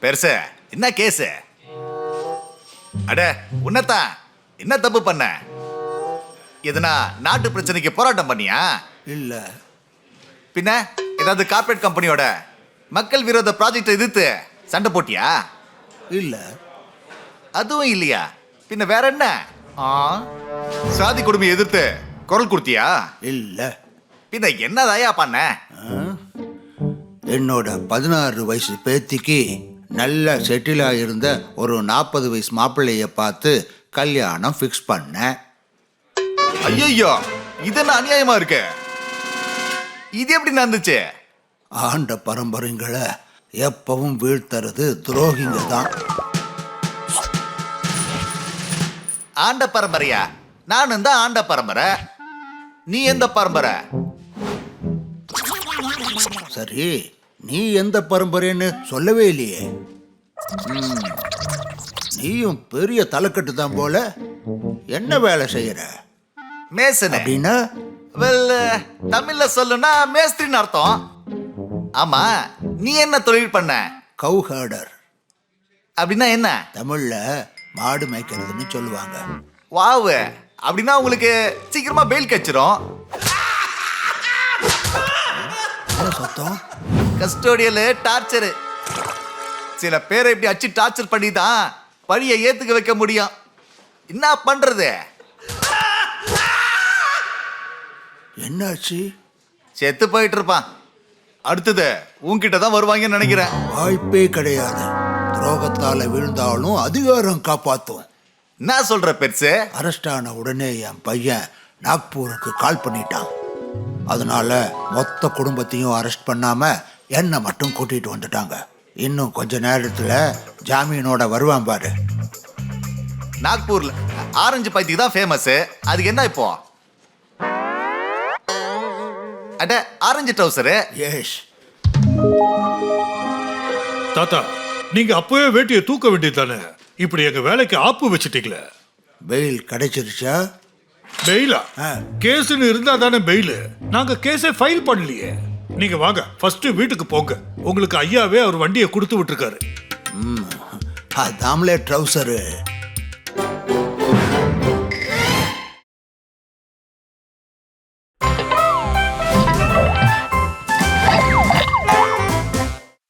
பெருசு என்ன கேஸு? அட உன்னதான் என்ன தப்பு பண்ண? எதுனா நாட்டு பிரச்சனைக்கு போராட்டம் பண்ணியா? இல்ல. பின்ன ஏதாவது கார்ப்பரேட் கம்பெனியோட மக்கள் விரோத ப்ராஜெக்ட் எதிர்த்து சண்டை போட்டியா? இல்ல. அதுவும் இல்லையா? பின்ன வேற என்ன? சாதி கொடுமையை எதிர்த்து குரல் கொடுத்தியா? இல்ல. பின்ன என்னதாயா பண்ண? என்னோட 16 வயசு பேத்திக்கு நல்ல செட்டில் ஆகியிருந்த ஒரு 40 வயசு மாப்பிள்ளைய பார்த்து கல்யாணம் ஃபிக்ஸ் பண்ணேன். ஐயோ, இது என்ன அநியாயமா இருக்கு? இது எப்படி நடந்துச்சு? ஆண்ட பரம்பரைங்களை எப்பவும் வீழ்த்துறது துரோகிங்க தான். ஆண்ட பரம்பரையா? நானும் தான் ஆண்ட பரம்பரை. நீ எந்த பரம்பரை? சரி, நீ எந்த பரம்பரைன்னு சொல்லவே இல்லையே. நீயும் பெரிய தலைக்கட்டு தான் போல. என்ன வேலை செய்யற? மேசன். அப்படின்னா தமிழ்ல சொல்லுனா மேஸ்திரின்னு அர்த்தம். ஆமா, நீ என்ன தொழில் பண்ண? கவுஹர்டர். அப்படின்னா என்ன? தமிழ்ல மாடு மேய்க்கிறதுன்னு சொல்லுவாங்க. வாவ், அப்படின்னா உங்களுக்கு சீக்கிரமா பெயில் கிடைச்சிரும். என்ன சத்தம்? Custodial torture. சில பேரை இப்படி அச்சு டார்ச்சர் பண்ணி தான் பழியை ஏத்துக்க வைக்க முடியும். என்ன பண்றது? என்னாச்சு? செத்து போயிட்டு இருப்பான். அடுத்தது உன்கிட்ட தான் வருவாங்கன்னு நினைக்கிறேன். வாய்ப்பே கிடையாது. துரோகத்தால விழுந்தாலும் அதிகாரம் காப்பாத்தும். என்ன சொல்ற பெருசு? அரெஸ்ட் ஆன உடனே என் பையன் நாக்பூருக்கு கால் பண்ணிட்டான். அதனால மொத்த குடும்பத்தையும் அரெஸ்ட் பண்ணாம என்னை மட்டும் கூட்டிட்டு வந்துட்டாங்க. இன்னும் கொஞ்ச நேரத்துல ஜாமீனோட வருவான் பாரு. நாக்பூர்ல ஆரஞ்சு பைத்திக்கு தான் ஃபேமஸ். அதுக்கு என்ன இப்போ? அட ஆரஞ்சு ட்ரவுசரு. எஸ். தாத்தா, நீங்க அப்பவே வேட்டியை தூக்க வேண்டியது தானே. இப்படி எங்க வேலைக்கு ஆப்பு வச்சுட்டீங்களே. பெயில் கிடைச்சிருச்சா? பெயிலா? கேஸ்னு இருந்தா தானே பெயில். நாங்க கேஸை ஃபைல் பண்ணலையே. நீங்க வாங்க, ஃபர்ஸ்ட் வீட்டுக்கு போங்க. உங்களுக்கு ஐயாவே அவர் வண்டியை கொடுத்து விட்டுருக்காரு. அதாமலே ட்ரவுசரு